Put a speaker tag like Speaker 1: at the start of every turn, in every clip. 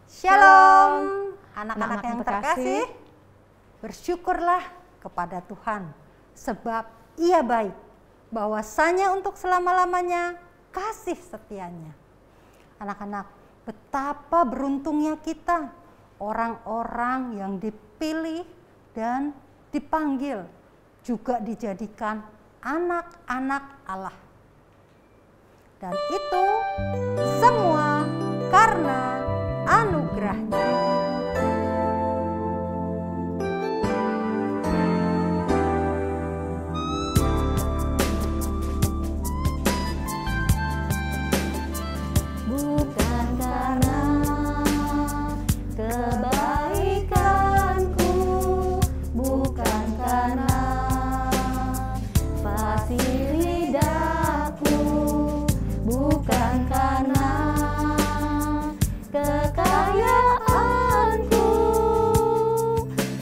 Speaker 1: Shalom, anak-anak yang terkasih, bersyukurlah kepada Tuhan, sebab Ia baik, bahwasanya untuk selama-lamanya kasih setianya. Anak-anak, betapa beruntungnya kita, orang-orang yang dipilih dan dipanggil, juga dijadikan anak-anak Allah. Dan itu semua karena anugerahnya.
Speaker 2: Bukan karena kebaikanku, bukan karena fasih lidahku, bukan karena kekayaanku,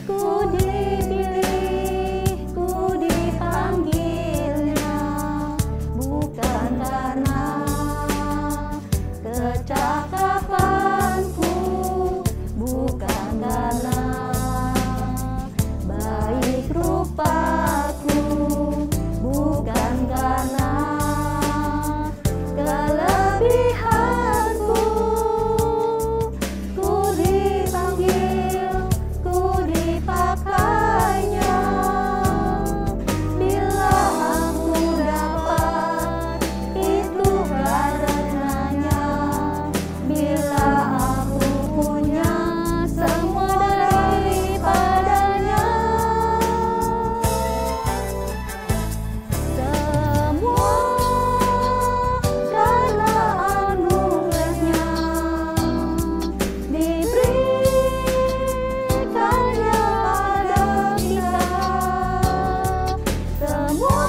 Speaker 2: ku dipilih, ku dipanggilnya, bukan karena kecakapanku, bukan karena baik rupaku, bukan karena kelebihanku, ku dipanggil, ku dipakainya. Bila aku dapat, itu karenanya. Bila aku punya semua daripadanya, semua karena anugerahnya, diberikannya pada kita. Semua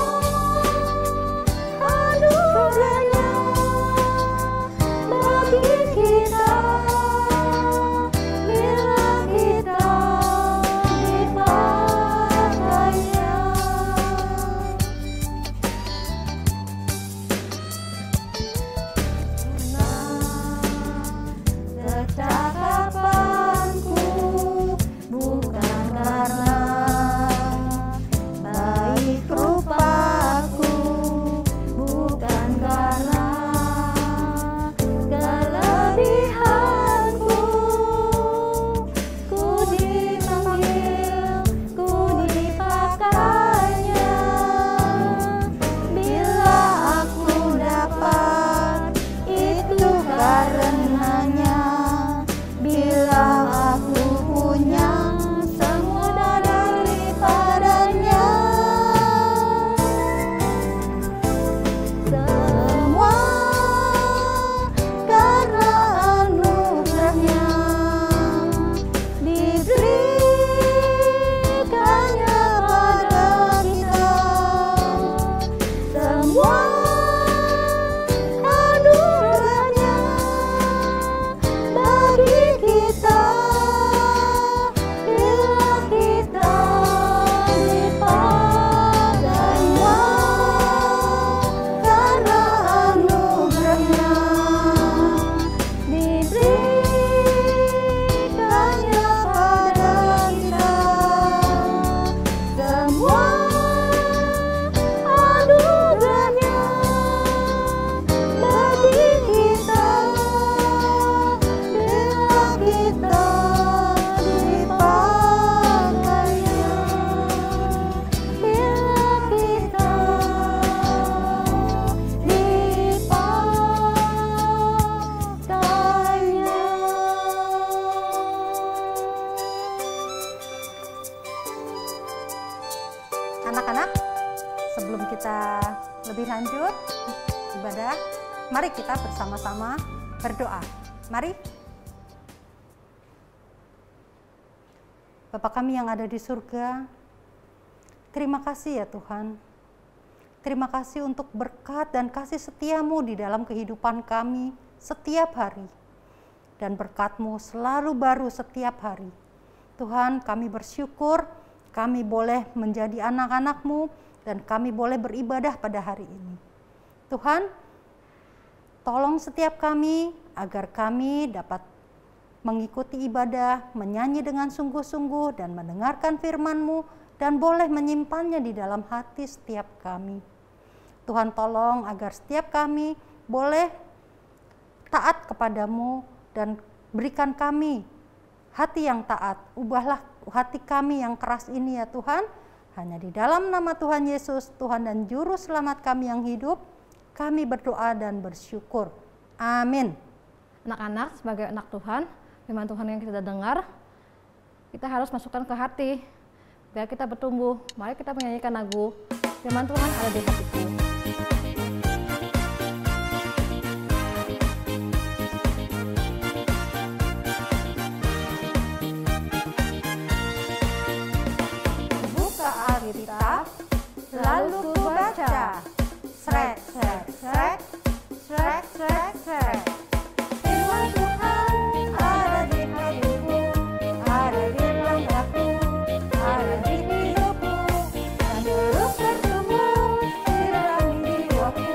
Speaker 2: anugerahnya bagi kita, bila kita dipakainya. Kecakapanku, bukan karena baik rupaku, bukan karena kelebihanku, ku dipanggil, ku dipakainya. Bila aku dapat, itu karenanya. Bila aku punya semua daripadanya, semua karena anugerahnya, diberikannya pada kita. Semua anugerahnya bagi kita, bila kita dipakainya. Karena anugerahnya, diberikannya pada kita. Semua anugerahnya bagi kita, bila kita dipakainya. Bila kita dipakainya.
Speaker 1: Anak-anak, sebelum kita lebih lanjut ibadah, mari kita bersama-sama berdoa. Mari. Bapa kami yang ada di surga, terima kasih ya Tuhan. Terima kasih untuk berkat dan kasih setiamu di dalam kehidupan kami setiap hari. Dan berkat-Mu selalu baru setiap hari. Tuhan, kami bersyukur kami boleh menjadi anak-anak-Mu dan kami boleh beribadah pada hari ini. Tuhan, Tolong setiap kami agar kami dapat mengikuti ibadah, menyanyi dengan sungguh-sungguh dan mendengarkan firman-Mu dan boleh menyimpannya di dalam hati setiap kami. Tuhan tolong agar setiap kami boleh taat kepadamu dan berikan kami hati yang taat. Ubahlah hati kami yang keras ini ya Tuhan. Hanya di dalam nama Tuhan Yesus, Tuhan dan Juru Selamat kami yang hidup, kami berdoa dan bersyukur. Amin.
Speaker 3: Anak-anak, sebagai anak Tuhan, firman Tuhan yang kita dengar, kita harus masukkan ke hati biar kita bertumbuh. Mari kita menyanyikan lagu Firman Tuhan Ada di Hatiku.
Speaker 2: Buka Alkitab, lalu ku baca. Srek, srek, srek, srek, srek, srek. Firman Tuhan ada di hatiku, ada di langkahku, ada di hidupku, dan terus bertumbuh di dalam jiwaku.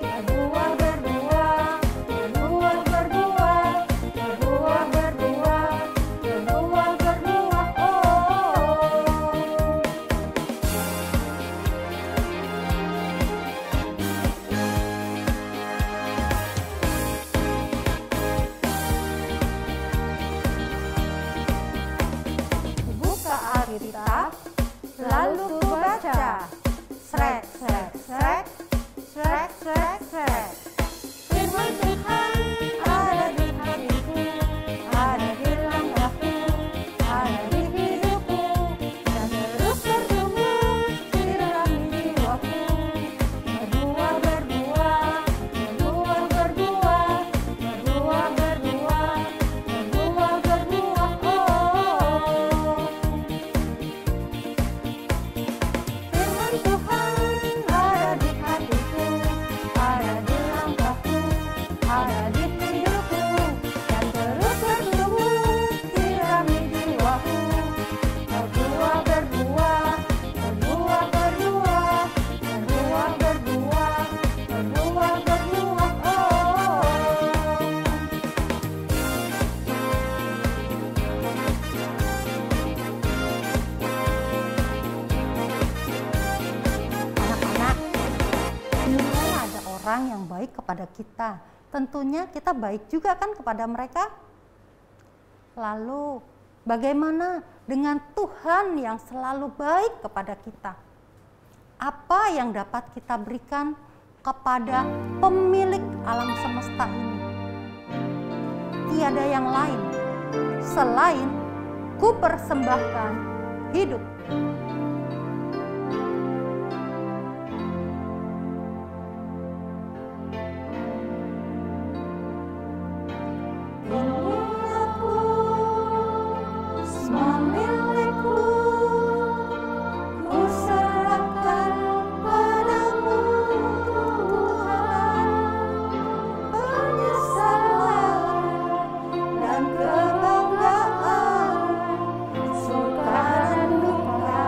Speaker 2: Berbuah, berbuah, berbuah, berbuah, berbuah, berbuah, berbuah, berbuah, oh. Buka Alkitab, lalu ku baca. Srek, srek, srek, srek, srek, srek. Firman Tuhan ada di hatiku, ada di langkahku, ada di hidupku, dan terus bertumbuh di dalam jiwaku. Berbuah, berbuah, berbuah, berbuah, berbuah, berbuah, berbuah, berbuah, oh. Firman Tuhan ada di hatiku, ada di langkahku, ada di hidupku, dan terus bertumbuh di dalam jiwaku. Berbuah, berbuah, berbuah, berbuah, berbuah, berbuah, berbuah, berbuah, oh.
Speaker 1: Anak-anak, bila ada orang yang baik kepada kita, tentunya kita baik juga kan kepada mereka. Lalu bagaimana dengan Tuhan yang selalu baik kepada kita? Apa yang dapat kita berikan kepada pemilik alam semesta ini? Tiada yang lain selain ku persembahkan hidup.
Speaker 2: Ini aku, semua milikku, ku serahkan padamu Tuhan. Penyesalan dan kebanggaan, suka dan duka,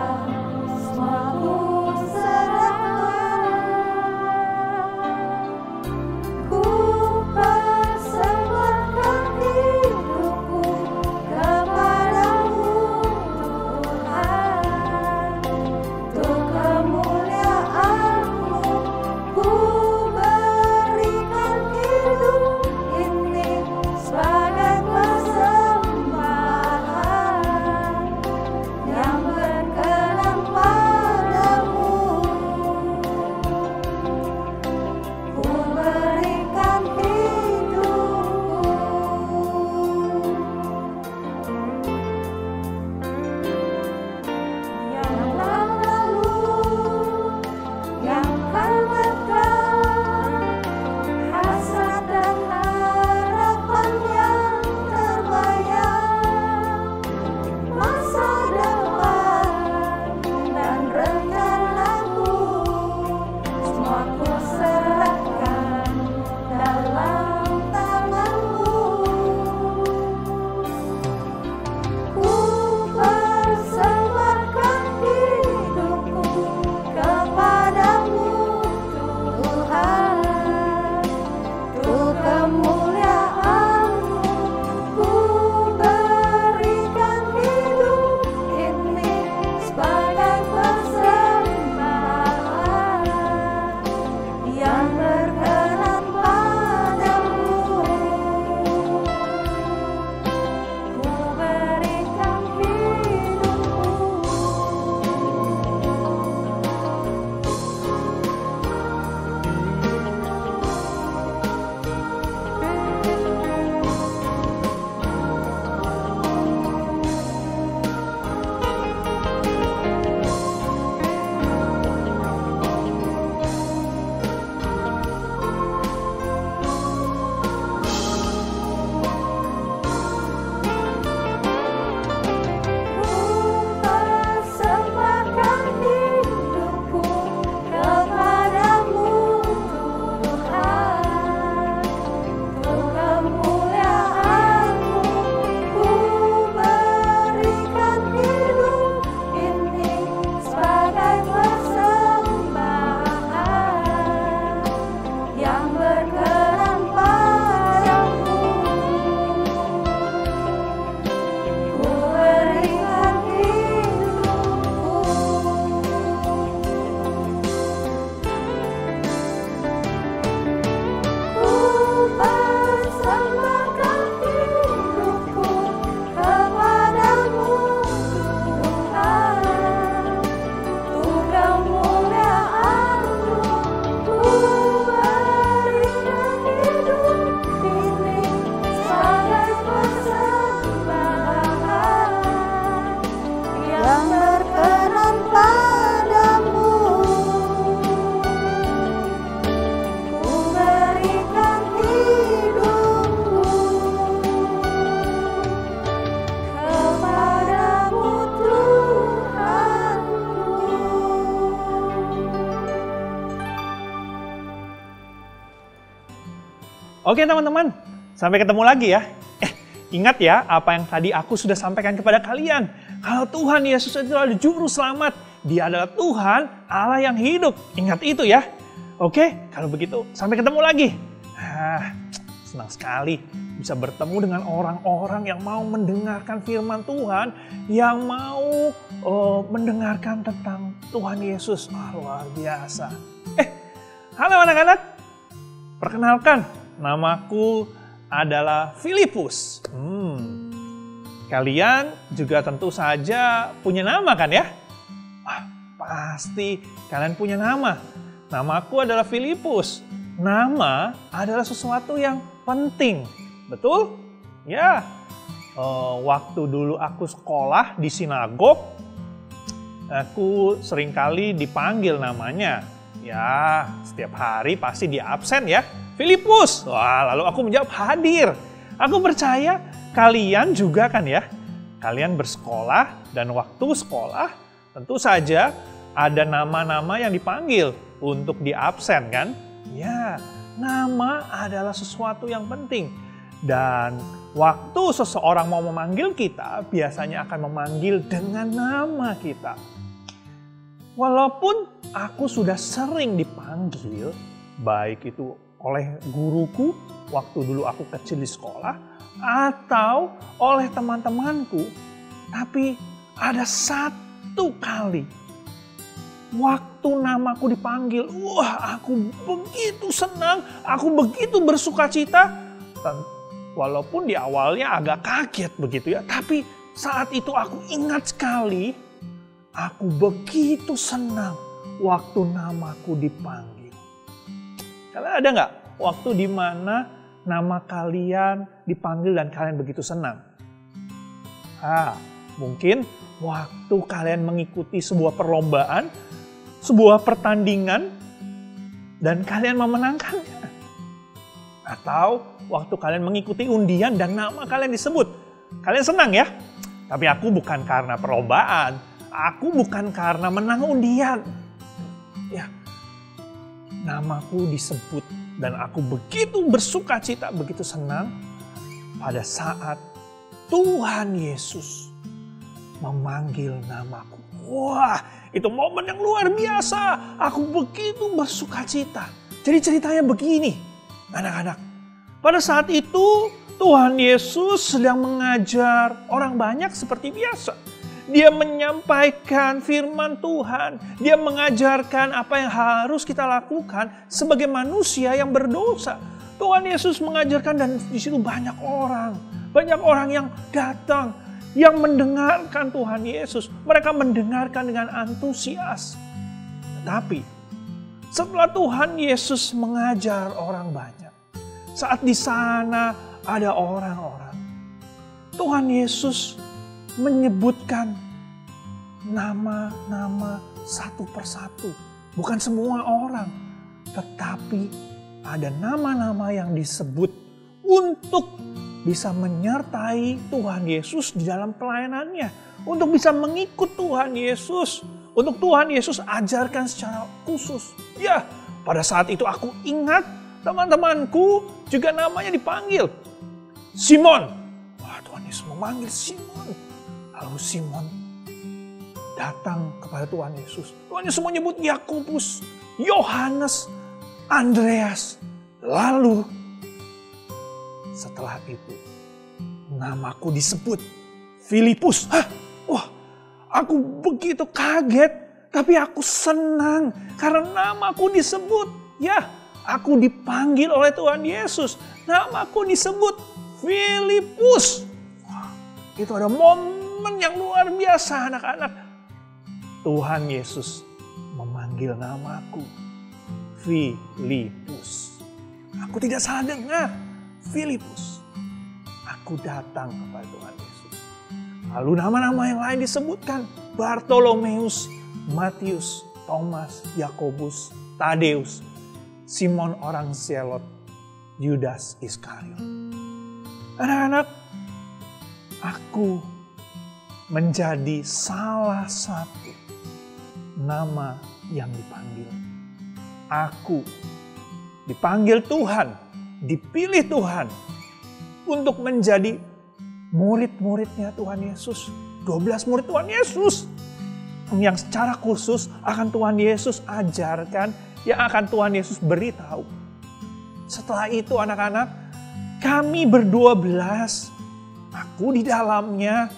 Speaker 4: Oke teman-teman, sampai ketemu lagi ya. Ingat ya apa yang tadi aku sudah sampaikan kepada kalian. Kalau Tuhan Yesus itu adalah juru selamat, Dia adalah Tuhan Allah yang hidup. Ingat itu ya. Oke, kalau begitu sampai ketemu lagi. Senang sekali bisa bertemu dengan orang-orang yang mau mendengarkan firman Tuhan, yang mau mendengarkan tentang Tuhan Yesus. Luar biasa. Halo anak-anak, perkenalkan, namaku adalah Filipus. Kalian juga tentu saja punya nama kan ya? Pasti kalian punya nama. Namaku adalah Filipus. Nama adalah sesuatu yang penting, betul? Ya. Waktu dulu aku sekolah di sinagog, aku seringkali dipanggil namanya. Ya, setiap hari pasti dia absen ya. Filipus. Lalu aku menjawab hadir. Aku percaya kalian juga kan ya. Kalian bersekolah dan waktu sekolah tentu saja ada nama-nama yang dipanggil untuk di absen kan. Ya, nama adalah sesuatu yang penting. Dan waktu seseorang mau memanggil kita, biasanya akan memanggil dengan nama kita. Walaupun aku sudah sering dipanggil, baik itu oleh guruku waktu dulu aku kecil di sekolah, atau oleh teman-temanku. Tapi ada satu kali, waktu namaku dipanggil, aku begitu senang, aku begitu bersuka cita. Walaupun di awalnya agak kaget begitu ya, tapi saat itu aku ingat sekali, aku begitu senang waktu namaku dipanggil. Kalian ada nggak waktu di mana nama kalian dipanggil dan kalian begitu senang? Mungkin waktu kalian mengikuti sebuah perlombaan, sebuah pertandingan, dan kalian memenangkannya. Atau waktu kalian mengikuti undian dan nama kalian disebut. Kalian senang ya? Tapi aku bukan karena perlombaan, aku bukan karena menang undian. Ya, namaku disebut dan aku begitu bersuka cita, begitu senang pada saat Tuhan Yesus memanggil namaku. Itu momen yang luar biasa. Aku begitu bersuka cita. Jadi ceritanya begini, anak-anak. Pada saat itu Tuhan Yesus sedang mengajar orang banyak seperti biasa. Dia menyampaikan firman Tuhan. Dia mengajarkan apa yang harus kita lakukan sebagai manusia yang berdosa. Tuhan Yesus mengajarkan dan di situ banyak orang yang datang, yang mendengarkan Tuhan Yesus. Mereka mendengarkan dengan antusias. Tetapi setelah Tuhan Yesus mengajar orang banyak, saat di sana ada orang-orang, Tuhan Yesus menyebutkan nama-nama satu persatu. Bukan semua orang, tetapi ada nama-nama yang disebut untuk bisa menyertai Tuhan Yesus di dalam pelayanannya. Untuk bisa mengikut Tuhan Yesus. Untuk Tuhan Yesus ajarkan secara khusus. Ya, pada saat itu aku ingat teman-temanku juga namanya dipanggil. Simon. Tuhan Yesus memanggil Simon. Lalu Simon datang kepada Tuhan Yesus. Tuhan Yesus menyebut Yakobus, Yohanes, Andreas. Lalu setelah itu namaku disebut Filipus. Aku begitu kaget, tapi aku senang karena namaku disebut. Ya, aku dipanggil oleh Tuhan Yesus. Namaku disebut Filipus. Itu ada momen yang luar biasa, anak-anak. Tuhan Yesus memanggil namaku Filipus. Aku tidak salah dengar, Filipus. Aku datang kepada Tuhan Yesus. Lalu nama-nama yang lain disebutkan. Bartolomeus, Matius, Thomas, Yakobus, Tadeus, Simon orang Zelot, Yudas Iskariot. Anak-anak, aku menjadi salah satu nama yang dipanggil. Aku dipanggil Tuhan dipilih Tuhan untuk menjadi murid-muridnya Tuhan Yesus. 12 murid Tuhan Yesus yang secara khusus akan Tuhan Yesus ajarkan, yang akan Tuhan Yesus beritahu. Setelah itu anak-anak, kami ber-12, aku di dalamnya,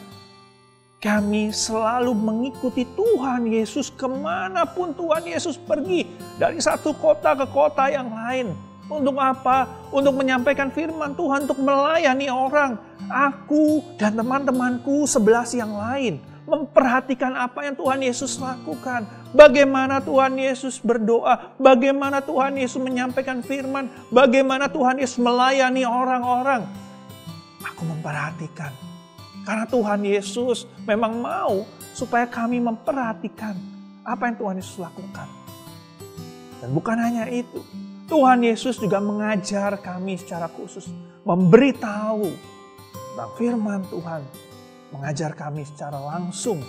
Speaker 4: kami selalu mengikuti Tuhan Yesus kemanapun Tuhan Yesus pergi. Dari satu kota ke kota yang lain. Untuk apa? Untuk menyampaikan firman Tuhan, untuk melayani orang. Aku dan teman-temanku 11 yang lain memperhatikan apa yang Tuhan Yesus lakukan. Bagaimana Tuhan Yesus berdoa, bagaimana Tuhan Yesus menyampaikan firman, bagaimana Tuhan Yesus melayani orang-orang. Aku memperhatikan. Karena Tuhan Yesus memang mau supaya kami memperhatikan apa yang Tuhan Yesus lakukan. Dan bukan hanya itu, Tuhan Yesus juga mengajar kami secara khusus, memberitahu tentang firman Tuhan, mengajar kami secara langsung,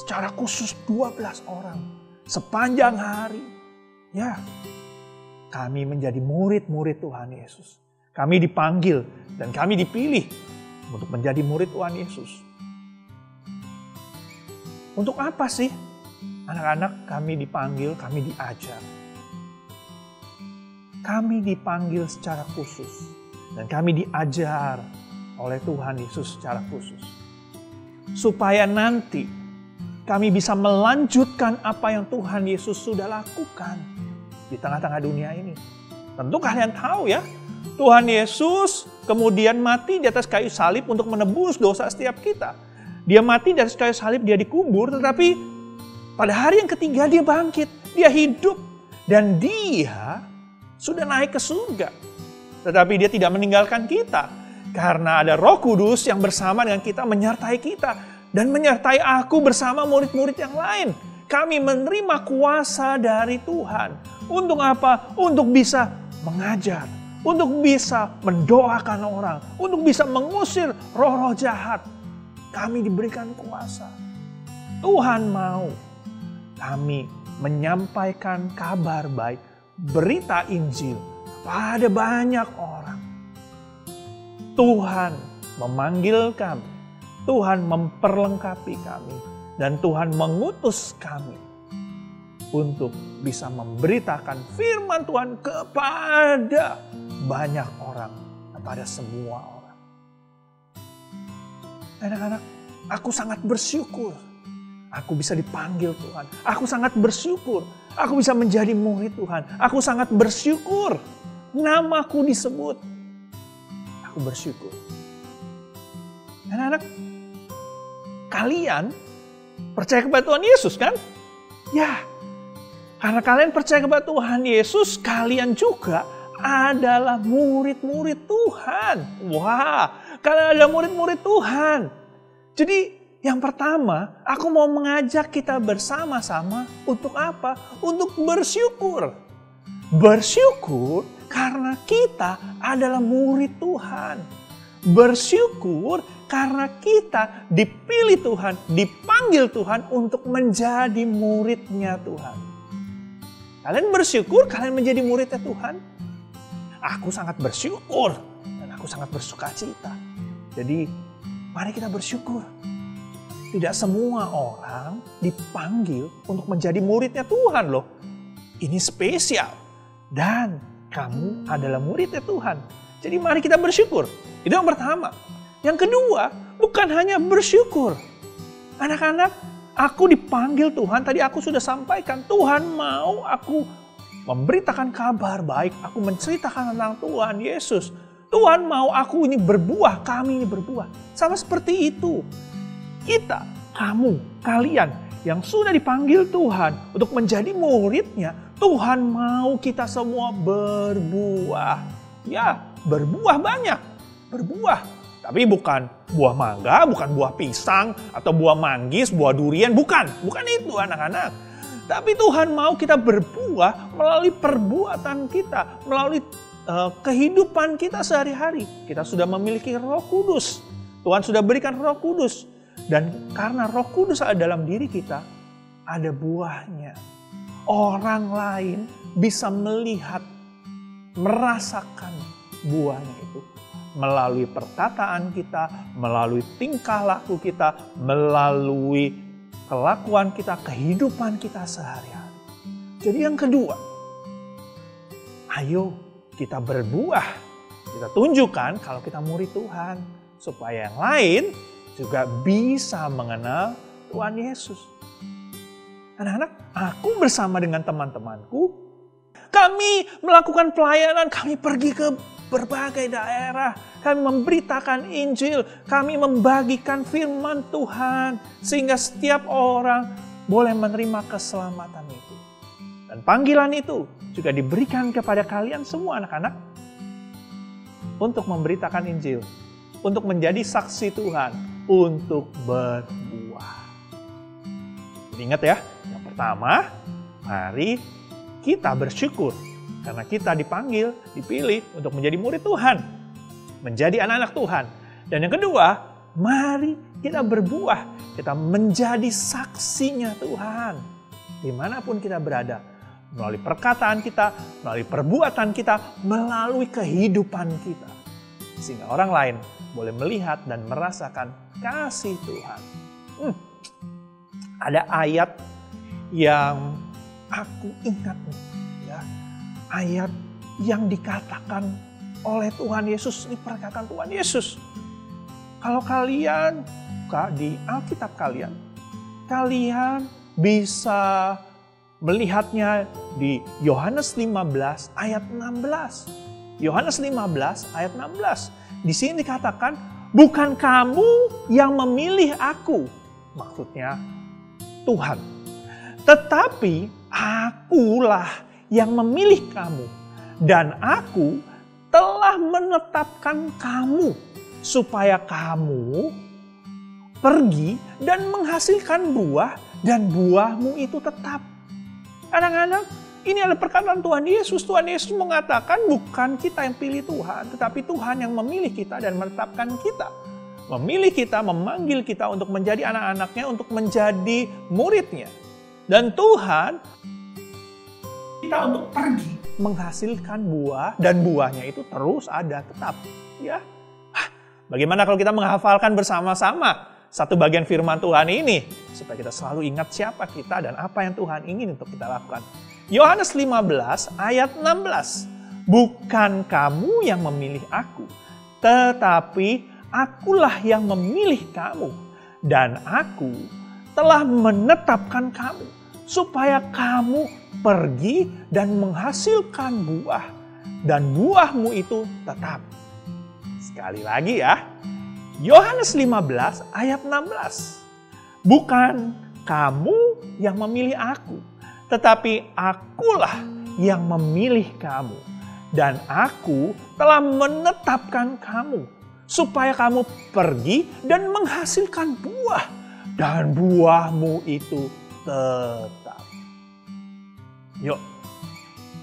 Speaker 4: secara khusus 12 orang, sepanjang hari. Ya, kami menjadi murid-murid Tuhan Yesus. Kami dipanggil dan kami dipilih untuk menjadi murid Tuhan Yesus. Untuk apa sih anak-anak kami dipanggil, kami diajar? Kami dipanggil secara khusus dan kami diajar oleh Tuhan Yesus secara khusus. Supaya nanti kami bisa melanjutkan apa yang Tuhan Yesus sudah lakukan di tengah-tengah dunia ini. Tentu kalian tahu ya, Tuhan Yesus kemudian mati di atas kayu salib untuk menebus dosa setiap kita. Dia mati di atas kayu salib, dia dikubur, tetapi pada hari yang ketiga dia bangkit, dia hidup. Dan dia sudah naik ke surga. Tetapi dia tidak meninggalkan kita. Karena ada Roh Kudus yang bersama dengan kita, menyertai kita. Dan menyertai aku bersama murid-murid yang lain. Kami menerima kuasa dari Tuhan. Untuk apa? Untuk bisa mengajar. Untuk bisa mendoakan orang. Untuk bisa mengusir roh-roh jahat. Kami diberikan kuasa. Tuhan mau kami menyampaikan kabar baik, berita Injil pada banyak orang. Tuhan memanggil kami, Tuhan memperlengkapi kami, dan Tuhan mengutus kami untuk bisa memberitakan firman Tuhan kepada banyak orang, kepada semua orang. Anak-anak, aku sangat bersyukur aku bisa dipanggil Tuhan. Aku sangat bersyukur aku bisa menjadi murid Tuhan. Aku sangat bersyukur namaku disebut. Aku bersyukur. Anak-anak, kalian percaya kepada Tuhan Yesus kan? Ya, karena kalian percaya kepada Tuhan Yesus, kalian juga adalah murid-murid Tuhan. Wah, kalian adalah murid-murid Tuhan. Jadi yang pertama, aku mau mengajak kita bersama-sama untuk apa? Untuk bersyukur. Bersyukur karena kita adalah murid Tuhan. Bersyukur karena kita dipilih Tuhan, dipanggil Tuhan untuk menjadi muridnya Tuhan. Kalian bersyukur kalian menjadi muridnya Tuhan? Aku sangat bersyukur dan aku sangat bersukacita. Jadi mari kita bersyukur. Tidak semua orang dipanggil untuk menjadi muridnya Tuhan loh. Ini spesial. Dan kamu adalah muridnya Tuhan. Jadi mari kita bersyukur. Itu yang pertama. Yang kedua, bukan hanya bersyukur. Anak-anak, aku dipanggil Tuhan. Tadi aku sudah sampaikan. Tuhan mau aku memberitakan kabar baik. Aku menceritakan tentang Tuhan Yesus. Tuhan mau aku ini berbuah. Kami ini berbuah. Sama seperti itu. Kita, kamu, kalian yang sudah dipanggil Tuhan untuk menjadi muridnya, Tuhan mau kita semua berbuah. Ya, berbuah banyak. Berbuah. Tapi bukan buah mangga, bukan buah pisang, atau buah manggis, buah durian. Bukan. Bukan itu anak-anak. Tapi Tuhan mau kita berbuah melalui perbuatan kita. Melalui kehidupan kita sehari-hari. Kita sudah memiliki Roh Kudus. Tuhan sudah berikan Roh Kudus. Dan karena Roh Kudus ada dalam diri kita, ada buahnya. Orang lain bisa melihat, merasakan buahnya itu melalui perkataan kita, melalui tingkah laku kita, melalui kelakuan kita, kehidupan kita sehari-hari. Jadi yang kedua, ayo kita berbuah. Kita tunjukkan kalau kita murid Tuhan, supaya yang lain juga bisa mengenal Tuhan Yesus. Anak-anak, aku bersama dengan teman-temanku, kami melakukan pelayanan, kami pergi ke berbagai daerah, kami memberitakan Injil, kami membagikan firman Tuhan, sehingga setiap orang boleh menerima keselamatan itu. Dan panggilan itu juga diberikan kepada kalian semua anak-anak, untuk memberitakan Injil, untuk menjadi saksi Tuhan, untuk berbuah. Jadi ingat ya, yang pertama, mari kita bersyukur karena kita dipanggil, dipilih untuk menjadi murid Tuhan, menjadi anak-anak Tuhan. Dan yang kedua, mari kita berbuah, kita menjadi saksinya Tuhan. Dimanapun kita berada, melalui perkataan kita, melalui perbuatan kita, melalui kehidupan kita. Sehingga orang lain boleh melihat dan merasakan kasih Tuhan. Ada ayat yang aku ingat nih, ya. Ayat yang dikatakan oleh Tuhan Yesus, diperkatakan Tuhan Yesus. Kalau kalian buka di Alkitab kalian bisa melihatnya di Yohanes 15 ayat 16. Yohanes 15 ayat 16. Di sini dikatakan, bukan kamu yang memilih aku. Maksudnya Tuhan. Tetapi akulah yang memilih kamu. Dan aku telah menetapkan kamu. Supaya kamu pergi dan menghasilkan buah. Dan buahmu itu tetap. Anak-anak, ini adalah perkataan Tuhan Yesus. Tuhan Yesus mengatakan bukan kita yang pilih Tuhan. Tetapi Tuhan yang memilih kita dan menetapkan kita. Memilih kita, memanggil kita untuk menjadi anak-anaknya, untuk menjadi muridnya. Dan Tuhan kita untuk pergi menghasilkan buah, dan buahnya itu terus ada, tetap. Ya. Bagaimana kalau kita menghafalkan bersama-sama satu bagian firman Tuhan ini, supaya kita selalu ingat siapa kita dan apa yang Tuhan ingin untuk kita lakukan. Yohanes 15 ayat 16. Bukan kamu yang memilih aku, tetapi akulah yang memilih kamu, dan aku telah menetapkan kamu, supaya kamu pergi dan menghasilkan buah, dan buahmu itu tetap. Sekali lagi ya, Yohanes 15 ayat 16. Bukan kamu yang memilih aku, tetapi akulah yang memilih kamu, dan aku telah menetapkan kamu, supaya kamu pergi dan menghasilkan buah, dan buahmu itu tetap. Yuk,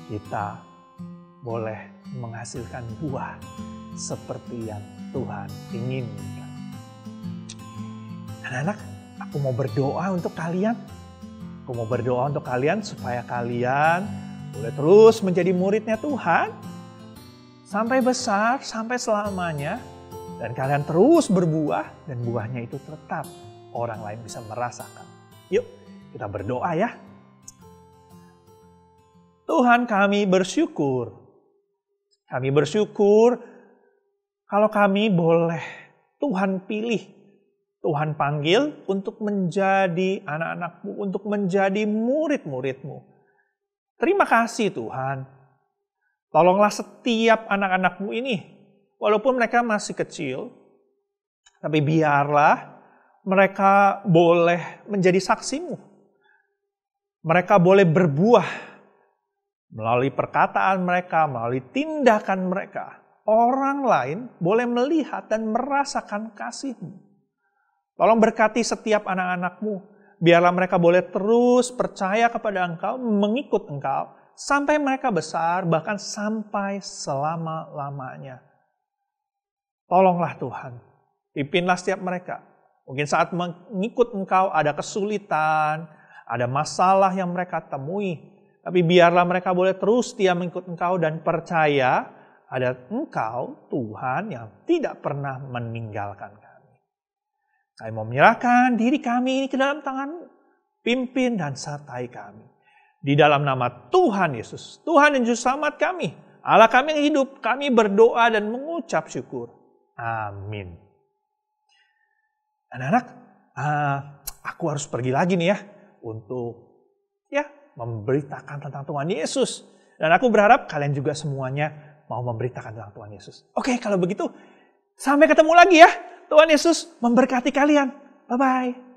Speaker 4: kita boleh menghasilkan buah seperti yang Tuhan inginkan. Anak-anak, aku mau berdoa untuk kalian. Aku mau berdoa untuk kalian supaya kalian boleh terus menjadi muridnya Tuhan. Sampai besar, sampai selamanya. Dan kalian terus berbuah, dan buahnya itu tetap orang lain bisa merasakan. Yuk, kita berdoa ya. Tuhan, kami bersyukur. Kami bersyukur kalau kami boleh Tuhan pilih, Tuhan panggil untuk menjadi anak-anak-Mu, untuk menjadi murid-murid-Mu. Terima kasih Tuhan. Tolonglah setiap anak-anak-Mu ini, walaupun mereka masih kecil, tapi biarlah mereka boleh menjadi saksi-Mu. Mereka boleh berbuah melalui perkataan mereka, melalui tindakan mereka. Orang lain boleh melihat dan merasakan kasih-Mu. Tolong berkati setiap anak-anak-Mu. Biarlah mereka boleh terus percaya kepada Engkau, mengikut Engkau, sampai mereka besar, bahkan sampai selama-lamanya. Tolonglah Tuhan, pimpinlah setiap mereka. Mungkin saat mengikut Engkau ada kesulitan, ada masalah yang mereka temui. Tapi biarlah mereka boleh terus setia mengikut Engkau dan percaya ada Engkau, Tuhan, yang tidak pernah meninggalkan kami. Kami mau menyerahkan diri kami ini ke dalam tangan-Mu. Pimpin dan sertai kami. Di dalam nama Tuhan Yesus, Tuhan dan Juru Selamat kami, Allah kami yang hidup, kami berdoa dan mengucap syukur. Amin. Anak-anak, aku harus pergi lagi nih ya, untuk memberitakan tentang Tuhan Yesus. Dan aku berharap kalian juga semuanya mau memberitakan tentang Tuhan Yesus. Oke, kalau begitu, sampai ketemu lagi ya. Tuhan Yesus memberkati kalian. Bye-bye.